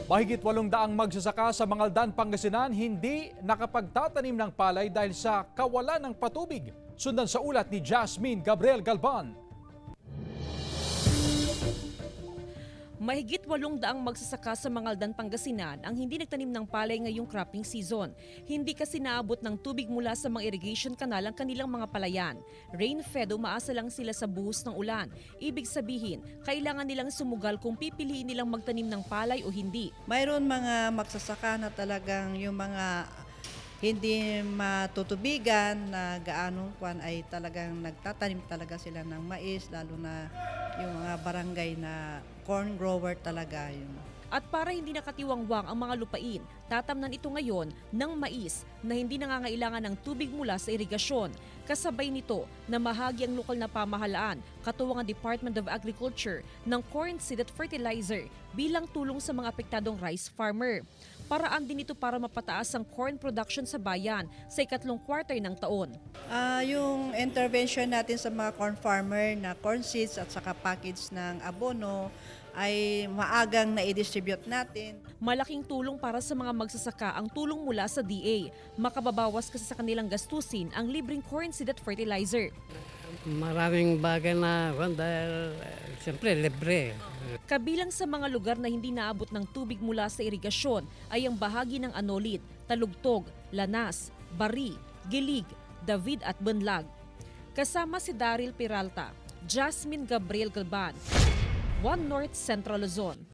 Mahigit 800 magsasaka sa Mangaldan, Pangasinan hindi nakapagtatanim ng palay dahil sa kawalan ng patubig. Sundan sa ulat ni Jasmine Gabriel Galban. Mahigit 800 magsasaka sa Mangaldan, Pangasinan ang hindi nagtanim ng palay ngayong cropping season. Hindi kasi naabot ng tubig mula sa mga irrigation canal ang kanilang mga palayan. Rain-fed, umaasa lang sila sa buhos ng ulan. Ibig sabihin, kailangan nilang sumugal kung pipiliin nilang magtanim ng palay o hindi. Mayroon mga magsasaka na talagang yung mga hindi matutubigan na gaano kwan ay talagang nagtatanim talaga sila ng mais, lalo na yung mga barangay na corn grower talaga yun. At para hindi nakatiwangwang ang mga lupain, tatamnan ito ngayon ng mais na hindi nangangailangan ng tubig mula sa irigasyon. Kasabay nito na mahagi ang lokal na pamahalaan, katuwang ang Department of Agriculture ng corn seed at fertilizer bilang tulong sa mga apektadong rice farmer. Paraan din ito para mapataas ang corn production sa bayan sa ikatlong quarter ng taon. Yung intervention natin sa mga corn farmer na corn seeds at saka package ng abono ay maagang na-distribute natin. Malaking tulong para sa mga magsasaka ang tulong mula sa DA. Makababawas kasi sa kanilang gastusin ang libreng corn seed at fertilizer. Maraming bagay na dahil siyempre libre. Kabilang sa mga lugar na hindi naabot ng tubig mula sa irigasyon ay ang bahagi ng Anolit, Talugtog, Lanas, Bari, Gilig, David at Banlag. Kasama si Daryl Peralta, Jasmine Gabriel Galban, One North Central Luzon.